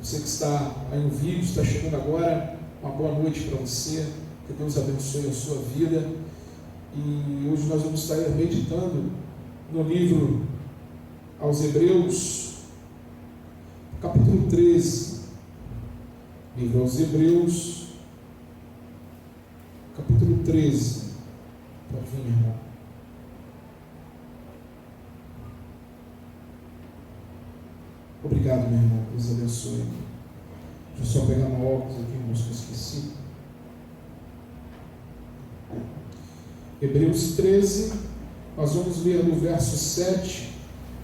Você que está aí no vídeo, está chegando agora, uma boa noite para você, que Deus abençoe a sua vida. E hoje nós vamos estar meditando no livro aos Hebreus, capítulo 13. Livro aos Hebreus, capítulo 13. Pode vir, meu irmão. Obrigado, meu irmão. Deus abençoe. Deixa eu só pegar meu óculos aqui, irmãos, que eu esqueci. Hebreus 13, nós vamos ler do verso 7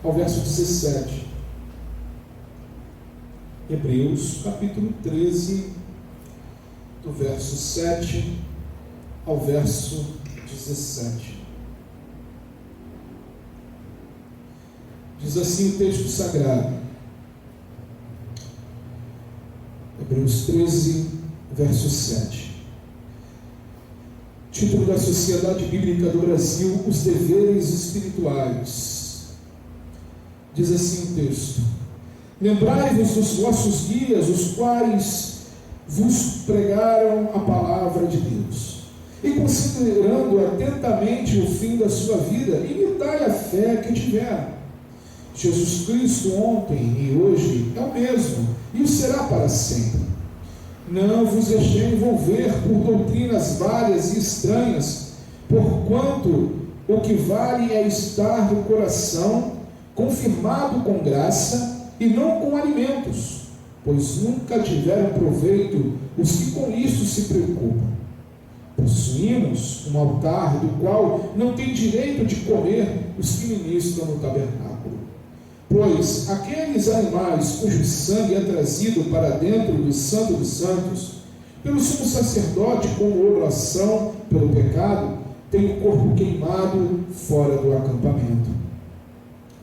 ao verso 17. Hebreus, capítulo 13, do verso 7 ao verso 17. Diz assim o texto sagrado. Hebreus 13, verso 7. Título da Sociedade Bíblica do Brasil: Os Deveres Espirituais. Diz assim o texto: Lembrai-vos dos vossos guias, os quais vos pregaram a palavra de Deus, e considerando atentamente o fim da sua vida, imitai a fé que tiveram. Jesus Cristo ontem e hoje é o mesmo, e o será para sempre. Não vos deixei envolver por doutrinas várias e estranhas, porquanto o que vale é estar no coração confirmado com graça e não com alimentos, pois nunca tiveram proveito os que com isto se preocupam. Possuímos um altar do qual não tem direito de comer os que ministram no tabernáculo. Pois aqueles animais cujo sangue é trazido para dentro do Santo dos Santos, pelo sumo sacerdote como oblação pelo pecado, têm o corpo queimado fora do acampamento.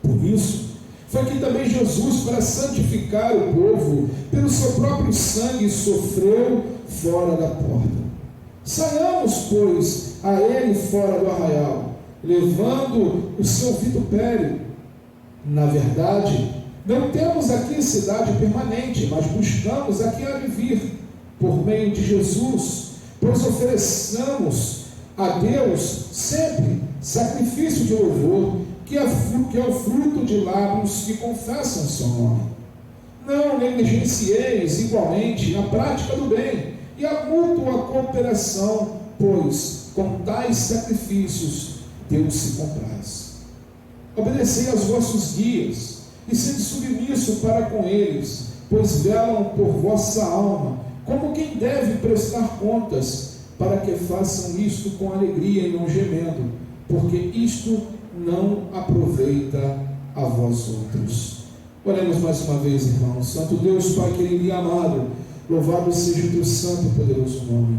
Por isso, foi que também Jesus, para santificar o povo, pelo seu próprio sangue sofreu fora da porta. Saiamos, pois, a ele fora do arraial, levando o seu vitupério. Na verdade, não temos aqui cidade permanente, mas buscamos a que há de vir, por meio de Jesus, pois ofereçamos a Deus sempre sacrifício de louvor, que é o fruto de lábios que confessam seu nome. Não negligencieis igualmente a prática do bem e a mútua cooperação, pois com tais sacrifícios Deus se compraz. Obedecei aos vossos guias, e sede submisso para com eles, pois velam por vossa alma, como quem deve prestar contas, para que façam isto com alegria e não gemendo, porque isto não aproveita a vós outros. Oremos mais uma vez, irmãos. Santo Deus, Pai querido e amado, louvado seja o teu santo e poderoso nome.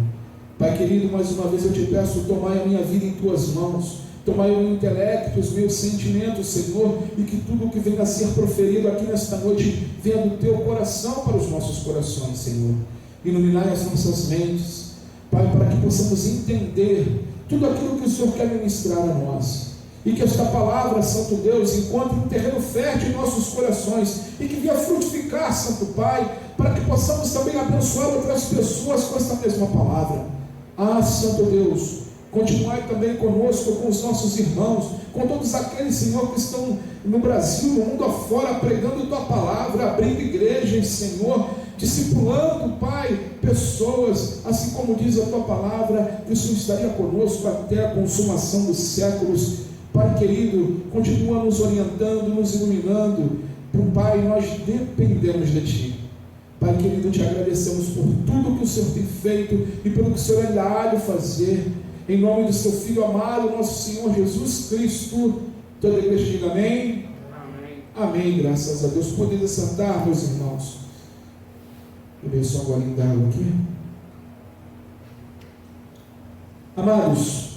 Pai querido, mais uma vez eu te peço, tomai a minha vida em tuas mãos. Tomai o meu intelecto, os meus sentimentos, Senhor, e que tudo o que venha a ser proferido aqui nesta noite venha do teu coração para os nossos corações, Senhor. Iluminai as nossas mentes, Pai, para que possamos entender tudo aquilo que o Senhor quer ministrar a nós. E que esta palavra, Santo Deus, encontre um terreno fértil em nossos corações e que venha frutificar, Santo Pai, para que possamos também abençoar outras pessoas com esta mesma palavra. Ah, Santo Deus, continuai também conosco, com os nossos irmãos, com todos aqueles, Senhor, que estão no Brasil, no mundo afora, pregando Tua palavra, abrindo igrejas, Senhor, discipulando, Pai, pessoas, assim como diz a Tua palavra, que o Senhor estaria conosco até a consumação dos séculos. Pai querido, continua nos orientando, nos iluminando. Pai, nós dependemos de Ti. Pai querido, te agradecemos por tudo que o Senhor tem feito e pelo que o Senhor ainda há de fazer. Em nome do seu Filho amado, nosso Senhor Jesus Cristo, toda a igreja diga amém. Amém. Amém, graças a Deus. Podem sentar, meus irmãos. Eu beber só um golinho d'água aqui. Amados,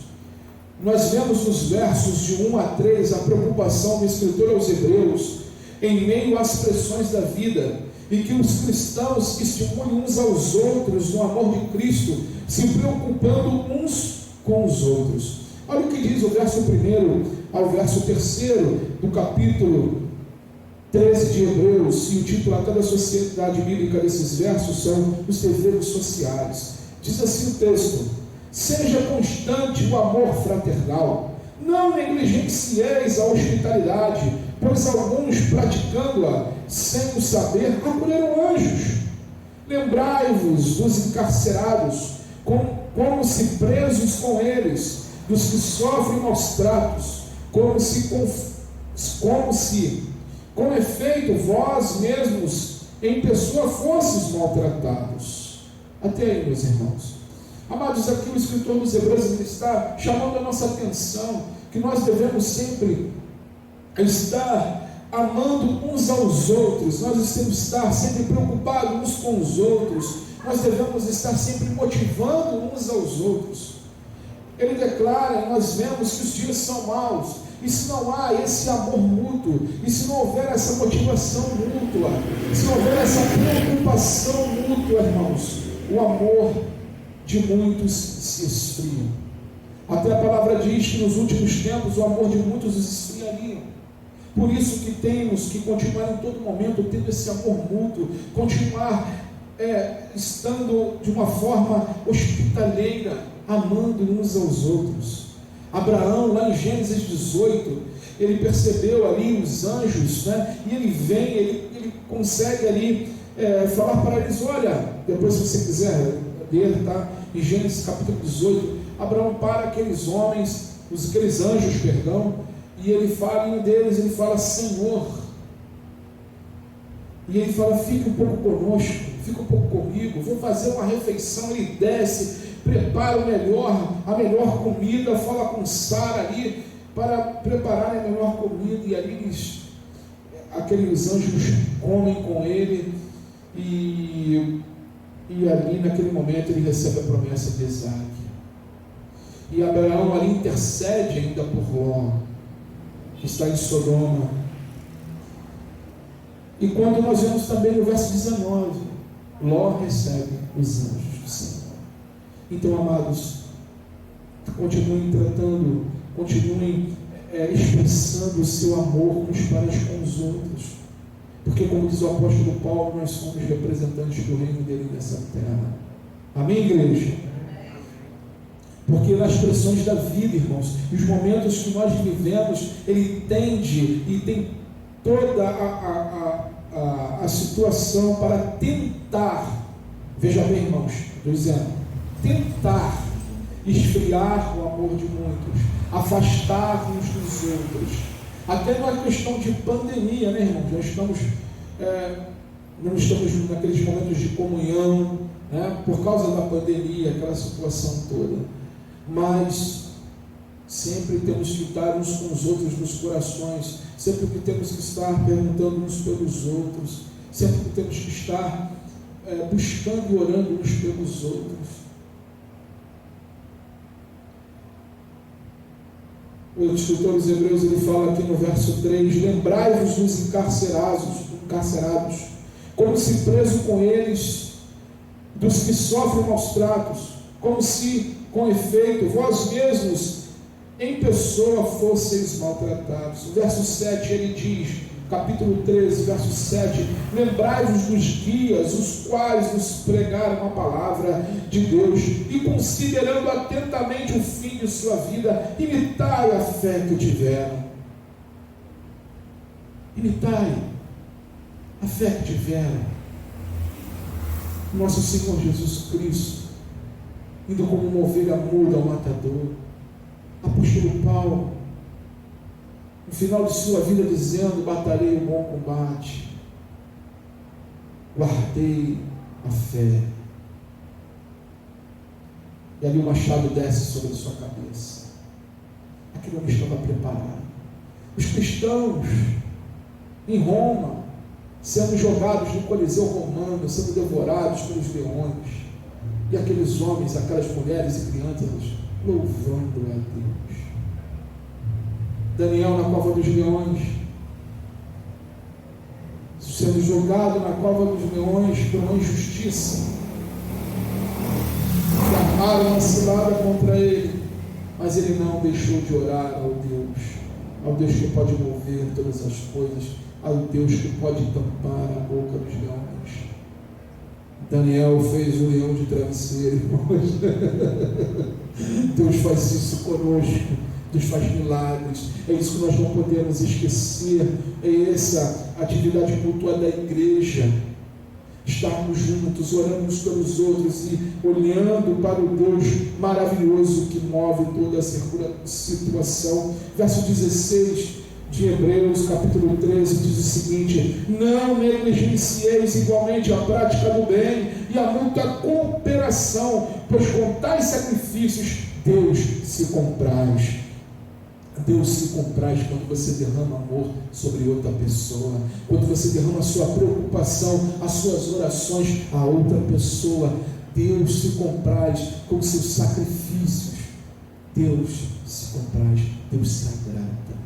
nós vemos nos versos de 1 a 3 a preocupação do escritor aos Hebreus em meio às pressões da vida, e que os cristãos estimulem uns aos outros no amor de Cristo, se preocupando uns com os outros. Olha o que diz o verso 1 ao verso 3 do capítulo 13 de Hebreus, e o título até da sociedade bíblica desses versos são os deveres sociais. Diz assim o texto: seja constante o amor fraternal, não negligencieis a hospitalidade, pois alguns, praticando-a sem o saber, acolheram anjos. Lembrai-vos dos encarcerados, como se presos com eles, dos que sofrem maus tratos, como se com efeito vós mesmos em pessoa fosses maltratados. Até aí, meus irmãos. Amados, aqui o escritor dos Hebreus ele está chamando a nossa atenção que nós devemos sempre estar amando uns aos outros, nós devemos estar sempre preocupados uns com os outros, nós devemos estar sempre motivando uns aos outros. Ele declara, e nós vemos que os dias são maus, e se não há esse amor mútuo, e se não houver essa motivação mútua, se não houver essa preocupação mútua, irmãos, o amor de muitos se esfria. Até a palavra diz que nos últimos tempos o amor de muitos esfriaria. Por isso que temos que continuar em todo momento tendo esse amor mútuo, continuar estando de uma forma hospitaleira, amando uns aos outros. Abraão, lá em Gênesis 18, ele percebeu ali os anjos, né? E ele vem, ele consegue ali falar para eles: olha, depois se você quiser ler, tá? Em Gênesis capítulo 18, Abraão para aqueles homens, aqueles anjos, perdão, e ele fala, em um deles ele fala: Senhor, e ele fala: fique um pouco conosco, fica um pouco comigo, vou fazer uma refeição. Ele desce, prepara a melhor comida, fala com Sara ali, para preparar a melhor comida, e ali aqueles anjos comem com ele, e ali naquele momento ele recebe a promessa de Isaac, e Abraão ali intercede ainda por Ló, que está em Sodoma. E quando nós vemos também no verso 19, Ló recebe os anjos do Senhor. Então, amados, continuem tratando, continuem expressando o seu amor uns para com os outros, porque, como diz o apóstolo Paulo, nós somos representantes do reino dele nessa terra. Amém, igreja? Porque nas pressões da vida, irmãos, os momentos que nós vivemos, ele tende e tem toda a situação para tentar, veja bem, irmãos, estou dizendo, tentar esfriar o amor de muitos, afastar uns dos outros. Até na questão de pandemia, né, irmãos? Não estamos naqueles momentos de comunhão, né, por causa da pandemia, aquela situação toda. Mas sempre temos que estar uns com os outros nos corações, sempre que temos que estar perguntando uns pelos outros, sempre que temos que estar buscando e orando uns pelos outros. O escritor dos Hebreus ele fala aqui no verso 3: lembrai-vos dos encarcerados, como se preso com eles, dos que sofrem maus tratos, como se, com efeito, vós mesmos em pessoa fosseis maltratados. O verso 7 ele diz, capítulo 13, verso 7: lembrai-vos dos dias os quais nos pregaram a palavra de Deus, e considerando atentamente o fim de sua vida, imitai a fé que tiveram. Imitai a fé que tiveram. Nosso Senhor Jesus Cristo, indo como uma ovelha muda ao matador. Apóstolo Paulo, no final de sua vida, dizendo: batalhei o bom combate, guardei a fé. E ali o machado desce sobre a sua cabeça. Aquele homem estava preparado. Os cristãos em Roma, sendo jogados no Coliseu Romano, sendo devorados pelos leões, e aqueles homens, aquelas mulheres e crianças louvando a Deus. Daniel na cova dos leões, sendo jogado na cova dos leões por uma injustiça, que armaram uma cilada contra ele, mas ele não deixou de orar ao Deus ao Deus que pode mover todas as coisas, ao Deus que pode tampar a boca dos leões. Daniel fez o leão de travesseiro, irmãos. Deus faz isso conosco. Deus faz milagres. É isso que nós não podemos esquecer. É essa atividade mútua da igreja. Estarmos juntos, orando uns pelos outros e olhando para o Deus maravilhoso que move toda a situação. Verso 16 de Hebreus, capítulo 13, diz o seguinte: não negligencieis igualmente a prática do bem e a muita cooperação, pois com tais sacrifícios Deus se compraz. Deus se compraz quando você derrama amor sobre outra pessoa, quando você derrama a sua preocupação, as suas orações a outra pessoa. Deus se compraz com os seus sacrifícios. Deus se compraz, Deus se agrada.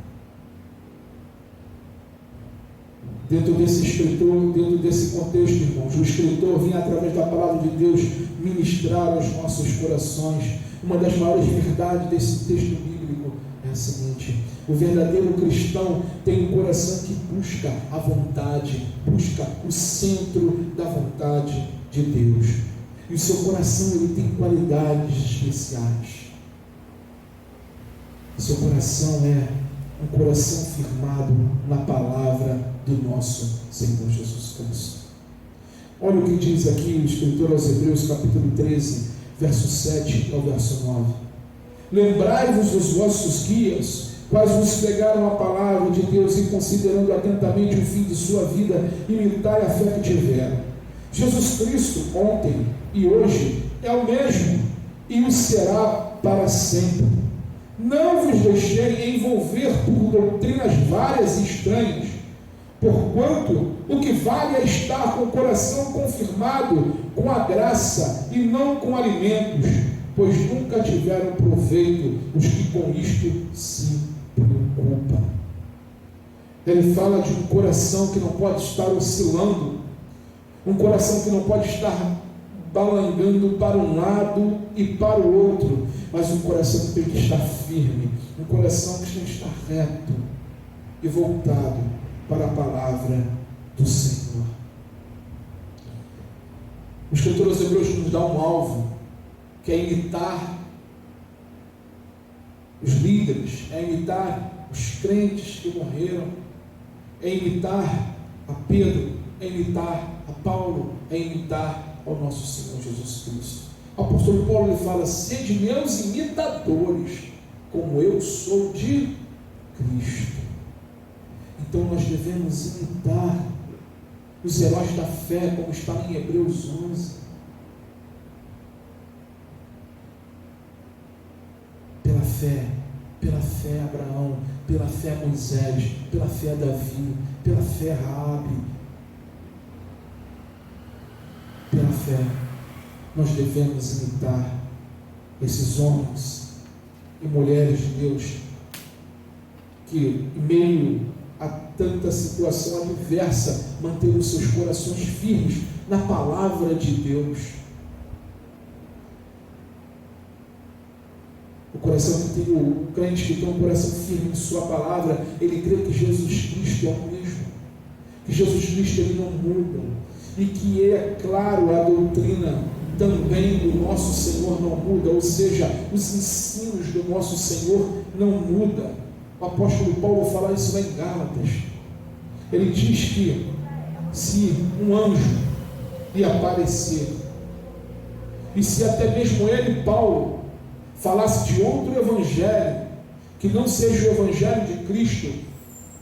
Dentro desse escritor, dentro desse contexto, irmãos, o escritor vinha através da palavra de Deus ministrar aos nossos corações. Uma das maiores verdades desse texto bíblico é a seguinte: o verdadeiro cristão tem um coração que busca a vontade, busca o centro da vontade de Deus. E o seu coração, ele tem qualidades especiais. O seu coração é um coração firmado na palavra do nosso Senhor Jesus Cristo. Olha o que diz aqui o escritor aos Hebreus, capítulo 13, verso 7 ao verso 9. Lembrai-vos dos vossos guias, quais vos pregaram a palavra de Deus, e considerando atentamente o fim de sua vida, imitai a fé que tiveram. Jesus Cristo, ontem e hoje, é o mesmo, e o será para sempre. Não vos deixei envolver por doutrinas várias e estranhas, porquanto o que vale é estar com o coração confirmado com a graça e não com alimentos, pois nunca tiveram proveito os que com isto se preocupam. Ele fala de um coração que não pode estar oscilando, um coração que não pode estar balangando para um lado e para o outro, mas um coração que tem que estar firme, um coração que tem que estar reto e voltado para a palavra do Senhor. O escritor aos Hebreus nos dá um alvo, que é imitar os líderes, é imitar os crentes que morreram, é imitar a Pedro, é imitar a Paulo, é imitar ao nosso Senhor Jesus Cristo. O apóstolo Paulo ele fala: sede meus imitadores, como eu sou de Cristo. Então nós devemos imitar os heróis da fé, como está em Hebreus 11. Pela fé Abraão, pela fé Moisés, pela fé Davi, pela fé Raabe, pela fé nós devemos imitar esses homens e mulheres de Deus que, em meio a tanta situação adversa, manteram seus corações firmes na palavra de Deus. O coração que tem, o crente que tem um coração firme em sua palavra, ele crê que Jesus Cristo é o mesmo, que Jesus Cristo ele não muda, e que é claro, a doutrina também do nosso Senhor não muda, ou seja, os ensinos do nosso Senhor não mudam. O apóstolo Paulo fala isso lá em Gálatas. Ele diz que se um anjo lhe aparecer, e se até mesmo ele, Paulo, falasse de outro evangelho, que não seja o evangelho de Cristo,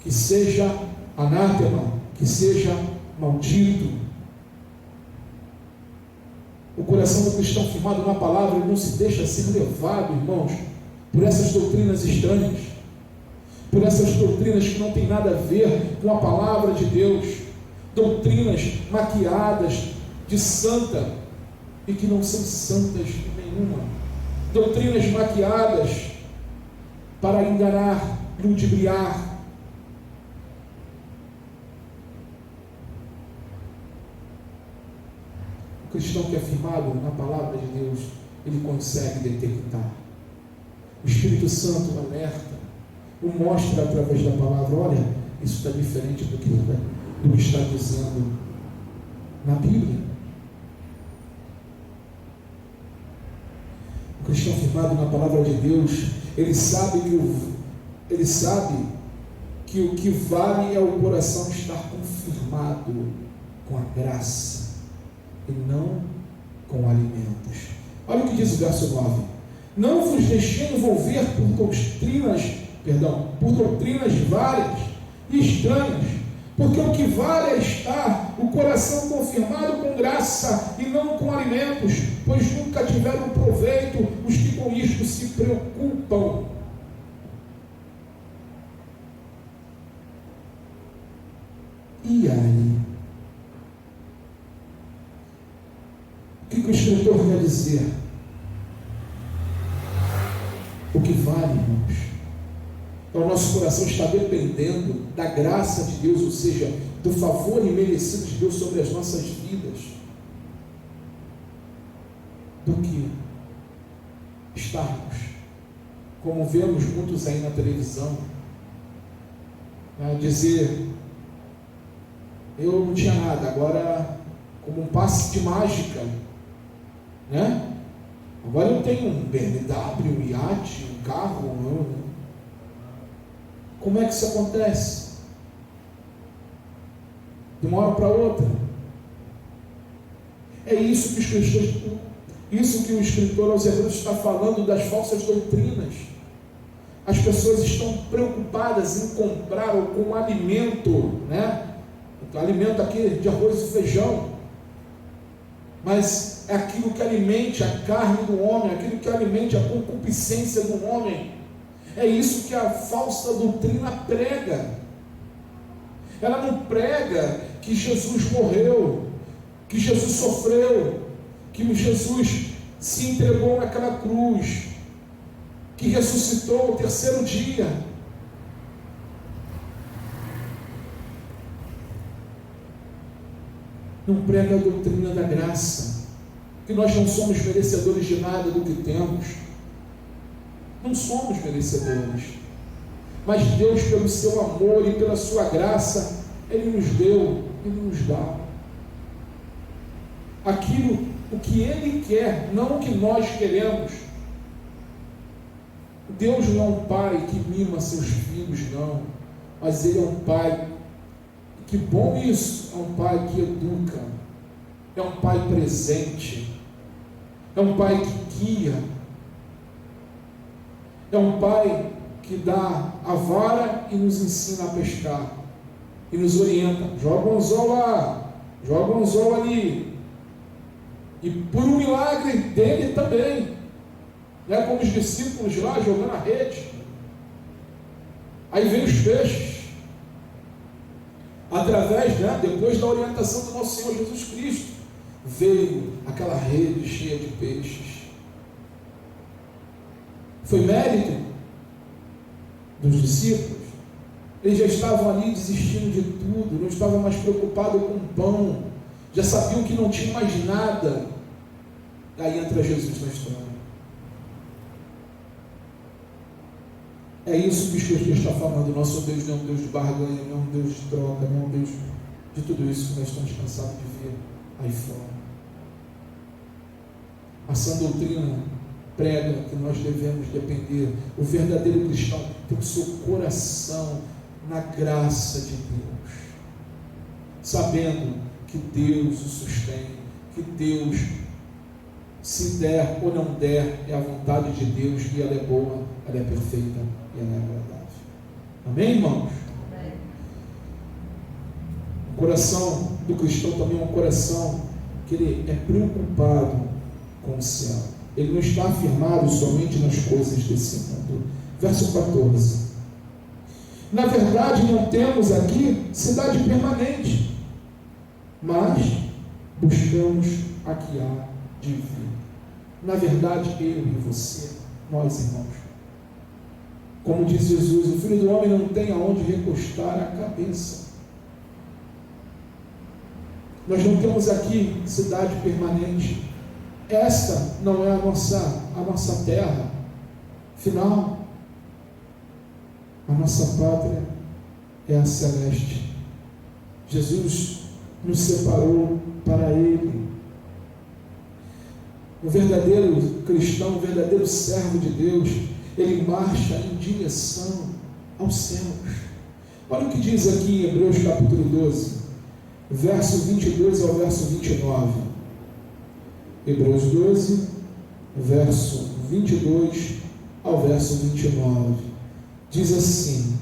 que seja anátema, que seja maldito. O coração do cristão firmado na palavra não se deixa ser levado, irmãos, por essas doutrinas estranhas, por essas doutrinas que não tem nada a ver com a palavra de Deus, doutrinas maquiadas de santa e que não são santas nenhuma, doutrinas maquiadas para enganar, ludibriar. O cristão que é firmado na palavra de Deus, ele consegue detectar. O Espírito Santo alerta, o o mostre através da palavra. Olha, isso está diferente do que está dizendo na Bíblia. O cristão firmado na palavra de Deus, ele sabe que o que vale é o coração estar confirmado com a graça e não com alimentos. Olha o que diz o verso 9: não vos deixei envolver por doutrinas várias e estranhas, porque o que vale é estar o coração confirmado com graça e não com alimentos, pois nunca tiveram proveito os que com isto se preocupam. E aí? O que o escritor quer dizer? O que vale, irmãos, é o nosso coração estar dependendo da graça de Deus, ou seja, do favor imerecido de Deus sobre as nossas vidas, do que estarmos, como vemos muitos aí na televisão, dizer: eu não tinha nada, agora, como um passe de mágica, né? Agora eu tenho um BMW, um iate, um carro. Como é que isso acontece? De uma hora para outra. É isso que o escritor aos Hebreus está falando das falsas doutrinas. As pessoas estão preocupadas em comprar ou com alimento, né? Alimento aqui de arroz e feijão, mas é aquilo que alimente a carne do homem, aquilo que alimente a concupiscência do homem. É isso que a falsa doutrina prega. Ela não prega que Jesus morreu, que Jesus sofreu, que Jesus se entregou naquela cruz, que ressuscitou ao terceiro dia. Não prega a doutrina da graça, que nós não somos merecedores de nada do que temos. Não somos merecedores, mas Deus, pelo seu amor e pela sua graça, Ele nos deu, Ele nos dá aquilo, o que Ele quer, não o que nós queremos. Deus não é um pai que mima seus filhos, não, mas Ele é um pai. Que bom isso! É um pai que educa, é um pai presente, é um pai que guia, é um pai que dá a vara e nos ensina a pescar, e nos orienta: joga um anzol lá, joga um anzol ali, e por um milagre dele também, né, como os discípulos lá jogando a rede, aí vem os peixes, através, depois da orientação do nosso Senhor Jesus Cristo, veio aquela rede cheia de peixes. Foi mérito dos discípulos? Eles já estavam ali desistindo de tudo, não estavam mais preocupados com o pão, já sabiam que não tinha mais nada. Aí entra Jesus na história. É isso que o Escritor está falando. Nosso Deus não é um Deus de barganha, não é um Deus de troca, não é um Deus de tudo isso que nós estamos cansados de ver aí fora. A sã doutrina prega que nós devemos depender, o verdadeiro cristão tem o seu coração na graça de Deus, sabendo que Deus o sustém, que Deus, se der ou não der, é a vontade de Deus, e ela é boa, ela é perfeita e ela é agradável. Amém, irmãos? Amém. O coração do cristão também é um coração que ele é preocupado com o céu. Ele não está afirmado somente nas coisas desse mundo. Verso 14. Na verdade, não temos aqui cidade permanente, mas buscamos a que há de vir. Na verdade, eu e você, nós, irmãos, como diz Jesus, o Filho do Homem não tem aonde recostar a cabeça. Nós não temos aqui cidade permanente. Esta não é a nossa terra final. A nossa pátria é a celeste. Jesus nos separou para Ele. O verdadeiro cristão, o verdadeiro servo de Deus, ele marcha em direção aos céus. Olha o que diz aqui em Hebreus capítulo 12, verso 22 ao verso 29. Hebreus 12, verso 22 ao verso 29. Diz assim: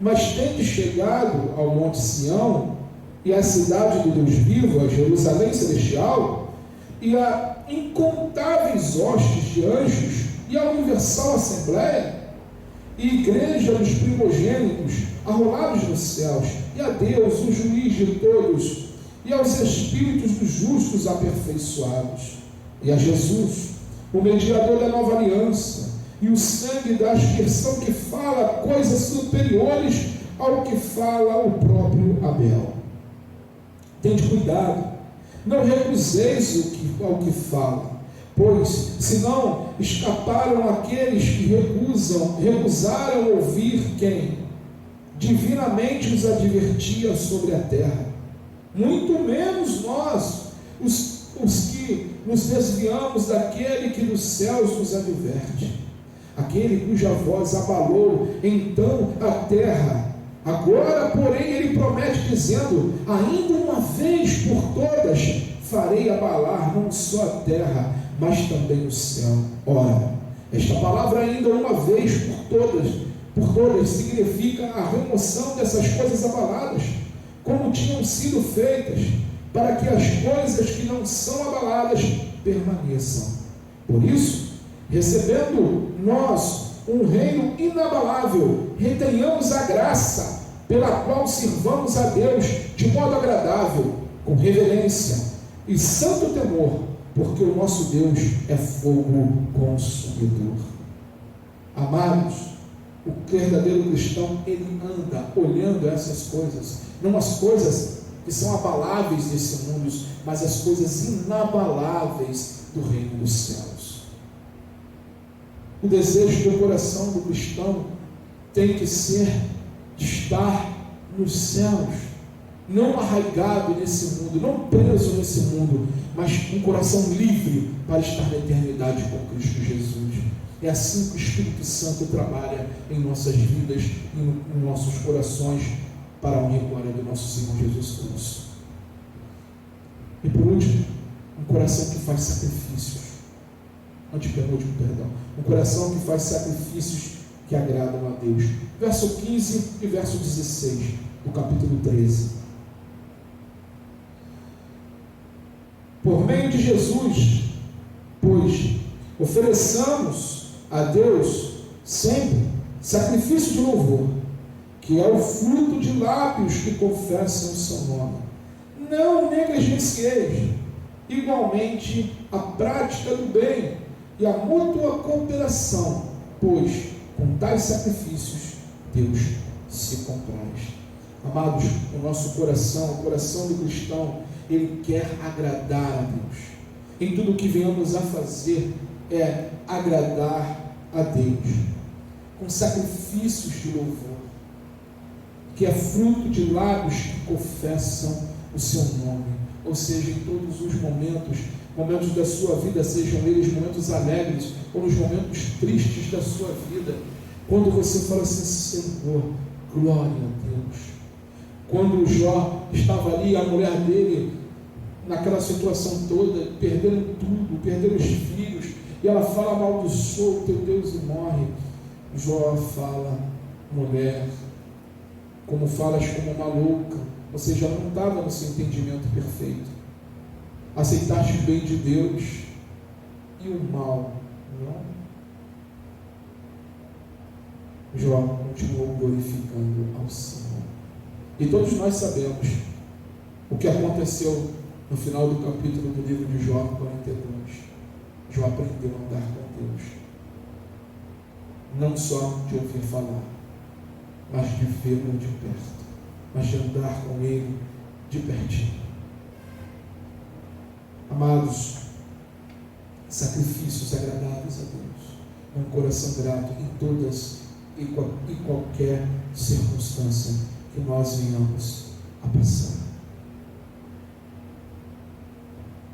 mas tende chegado ao monte Sião, e à cidade do Deus vivo, a Jerusalém celestial, e a incontáveis hostes de anjos, e a universal assembleia, e igreja dos primogênitos, arrolados nos céus, e a Deus, o juiz de todos, e aos espíritos dos justos aperfeiçoados, e a Jesus, o mediador da nova aliança, e o sangue da aspersão que fala coisas superiores ao que fala o próprio Abel. Tende cuidado, não recuseis ao que fala, pois senão escaparam aqueles que recusaram ouvir quem divinamente os advertia sobre a terra. Muito menos nós, os que nos desviamos daquele que dos céus nos adverte, aquele cuja voz abalou então a terra. Agora, porém, ele promete dizendo: ainda uma vez por todas farei abalar não só a terra, mas também o céu. Ora, esta palavra ainda uma vez por todas significa a remoção dessas coisas abaladas, como tinham sido feitas, para que as coisas que não são abaladas permaneçam. Por isso, recebendo nós um reino inabalável, retenhamos a graça pela qual sirvamos a Deus de modo agradável, com reverência e santo temor, porque o nosso Deus é fogo consumidor. Amados, o verdadeiro cristão, ele anda olhando essas coisas, não as coisas que são abaláveis desse mundo, mas as coisas inabaláveis do reino dos céus. O desejo do coração do cristão tem que ser de estar nos céus, não arraigado nesse mundo, não preso nesse mundo, mas com um coração livre para estar na eternidade com Cristo Jesus. É assim que o Espírito Santo trabalha em nossas vidas, em nossos corações, para a honra e glória do nosso Senhor Jesus Cristo. E por último, um coração que faz sacrifícios. Antepenúltimo, perdão. Um coração que faz sacrifícios que agradam a Deus. Verso 15 e verso 16 do capítulo 13. Por meio de Jesus, pois, ofereçamos a Deus sempre sacrifício de louvor, que é o fruto de lábios que confessam o seu nome. Não negligencieis igualmente a prática do bem e a mútua cooperação, pois com tais sacrifícios Deus se compraz. Amados, o nosso coração, o coração do cristão, ele quer agradar a Deus. Em tudo o que venhamos a fazer é agradar a Deus, com sacrifícios de louvor, que é fruto de lábios que confessam o seu nome. Ou seja, em todos os momentos da sua vida, sejam eles momentos alegres ou nos momentos tristes da sua vida, quando você fala assim: Senhor, glória a Deus. Quando Jó estava ali, a mulher dele, naquela situação toda, perdendo tudo, perdendo os filhos, e ela fala: amaldiçoa o teu Deus e morre. Jó fala: mulher, como falas como uma louca, ou seja, não estava no seu entendimento perfeito. Aceitaste o bem de Deus e o mal, não? Jó continuou glorificando ao Senhor. E todos nós sabemos o que aconteceu no final do capítulo do livro de Jó 42. Jó aprendeu a andar com Deus, não só de ouvir falar, mas de vê-lo de perto, mas de andar com Ele de pertinho. Amados, sacrifícios agradáveis a Deus, um coração grato em todas e qualquer circunstância que nós venhamos a passar.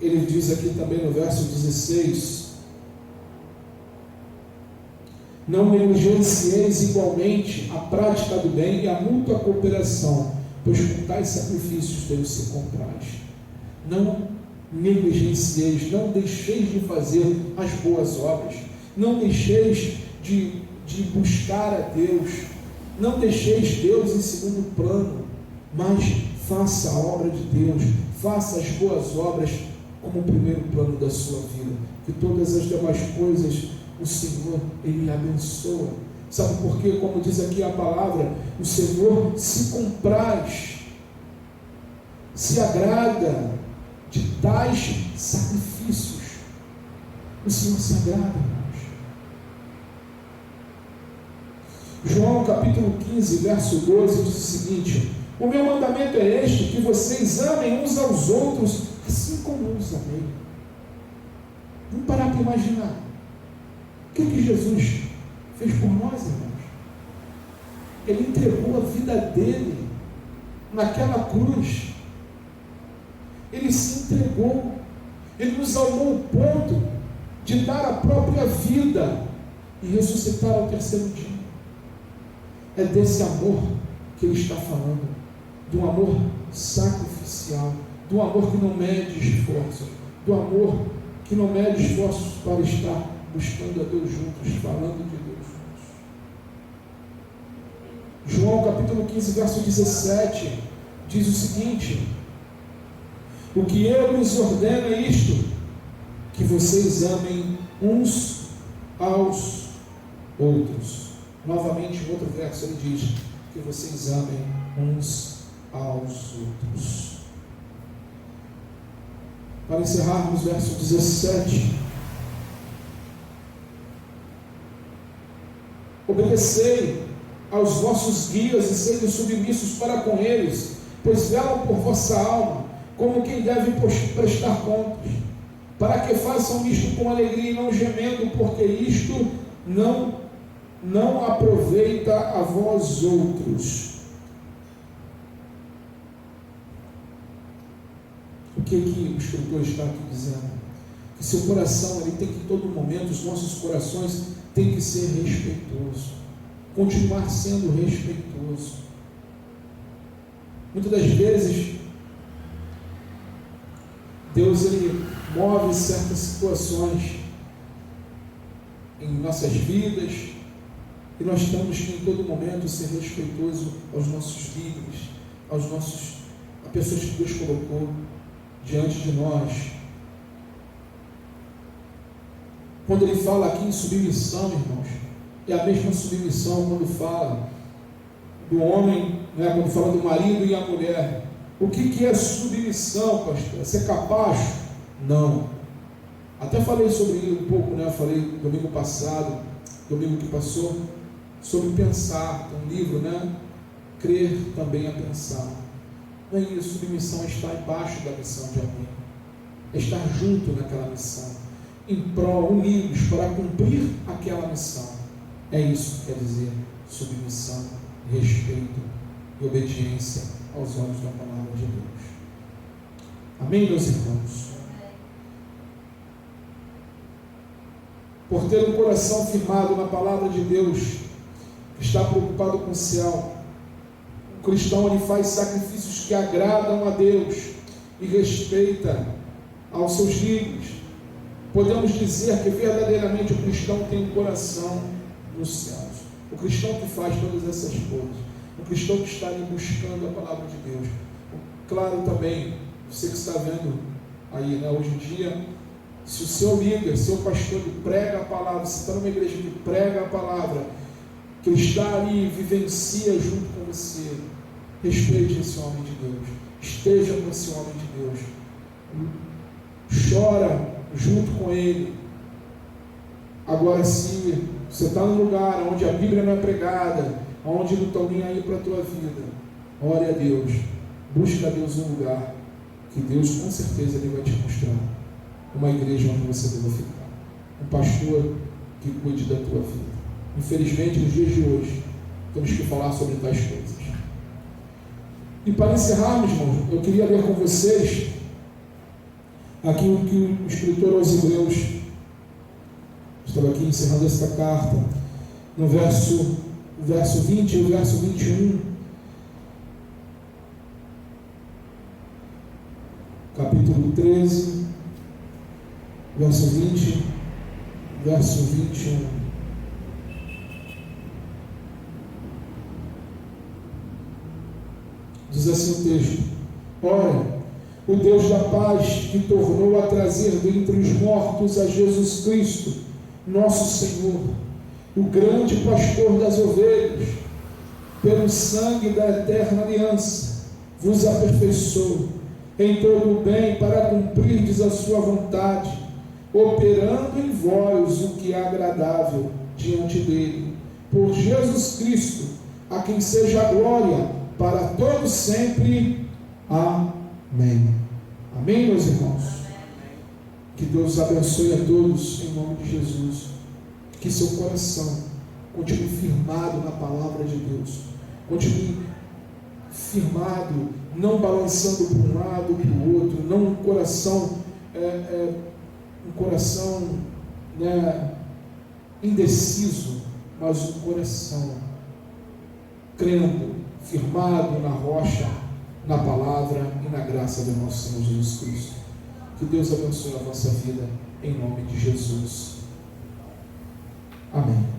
Ele diz aqui também no verso 16: não negligencieis igualmente a prática do bem e a mútua cooperação, pois com tais sacrifícios Deus se compraz. Não negligencieis, não deixeis de fazer as boas obras, não deixeis de buscar a Deus, não deixeis Deus em segundo plano, mas faça a obra de Deus, faça as boas obras como o primeiro plano da sua vida, que todas as demais coisas o Senhor, Ele abençoa. Sabe por quê? Como diz aqui a palavra, o Senhor se compraz, se agrada de tais sacrifícios. O Senhor se agrada, irmãos. João capítulo 15, verso 12 diz o seguinte: o meu mandamento é este, que vocês amem uns aos outros, assim como eu os amei. Vamos parar para imaginar. O que Jesus fez por nós, irmãos? Ele entregou a vida dele naquela cruz. Ele se entregou. Ele nos amou ao ponto de dar a própria vida e ressuscitar ao terceiro dia. É desse amor que ele está falando, de um amor sacrificial, de um amor que não mede esforço, do amor que não mede esforços para estar buscando a Deus juntos, falando de Deus juntos. João capítulo 15, verso 17, diz o seguinte: o que eu lhes ordeno é isto, que vocês amem uns aos outros. Novamente, em outro verso, ele diz que vocês amem uns aos outros. Para encerrarmos, verso 17: obedecei aos vossos guias e sede submissos para com eles, pois velam por vossa alma, como quem deve prestar contas, para que façam isto com alegria e não gemendo, porque isto não aproveita a vós outros. O que o escritor está aqui dizendo? Que seu coração, ele tem que, em todo momento, os nossos corações têm que ser respeitosos, continuar sendo respeitoso. Muitas das vezes Deus, ele move certas situações em nossas vidas, e nós temos que, em todo momento, ser respeitoso aos nossos líderes, a pessoas que Deus colocou diante de nós. Quando ele fala aqui em submissão, irmãos, é a mesma submissão quando fala do homem, né, quando fala do marido e a mulher. O que é submissão, pastor? É ser capacho? Não. Até falei sobre isso um pouco, né? Falei domingo passado, domingo que passou, sobre pensar. Tem um livro, né? Crer também a pensar. Não é isso. Submissão é estar embaixo da missão de alguém, é estar junto naquela missão, em prol, unidos para cumprir aquela missão. É isso que quer dizer submissão, respeito e obediência aos olhos da palavra de Deus. Amém, meus irmãos? Por ter um coração firmado na palavra de Deus, está preocupado com o céu, o cristão, ele faz sacrifícios que agradam a Deus e respeita aos seus líderes. Podemos dizer que verdadeiramente o cristão tem um coração nos céus. O cristão que faz todas essas coisas, o cristão que está ali buscando a palavra de Deus. Claro também, você que está vendo aí, né, hoje em dia, se o seu líder, seu pastor, ele prega a palavra, se está numa igreja que prega a palavra, que ele está ali e vivencia junto com você, respeite esse homem de Deus, esteja com esse homem de Deus, chora junto com ele. Agora, se você está num lugar onde a Bíblia não é pregada, onde não estão nem aí para a tua vida, ore a Deus, busca a Deus um lugar que Deus com certeza ele vai te mostrar, uma igreja onde você deve ficar, um pastor que cuide da tua vida. Infelizmente, nos dias de hoje, temos que falar sobre tais coisas. E para encerrarmos, irmãos, eu queria ler com vocês aqui o que o escritor aos Hebreus, estava aqui encerrando esta carta, no verso 20 e o verso 21, capítulo 13, verso 20, verso 21. Diz assim o texto: ora, o Deus da paz que tornou a trazer dentre os mortos a Jesus Cristo, nosso Senhor, o grande pastor das ovelhas, pelo sangue da eterna aliança, vos aperfeiçoou em todo o bem para cumprirdes a sua vontade, operando em vós o que é agradável diante dele. Por Jesus Cristo, a quem seja a glória para todos sempre. Amém. Amém, meus irmãos? Que Deus abençoe a todos em nome de Jesus. Que seu coração continue firmado na palavra de Deus. Continue firmado, não balançando para um lado, para o outro, não um coração indeciso, mas um coração crendo, firmado na rocha, na palavra e na graça do nosso Senhor Jesus Cristo. Que Deus abençoe a vossa vida, em nome de Jesus. Amém.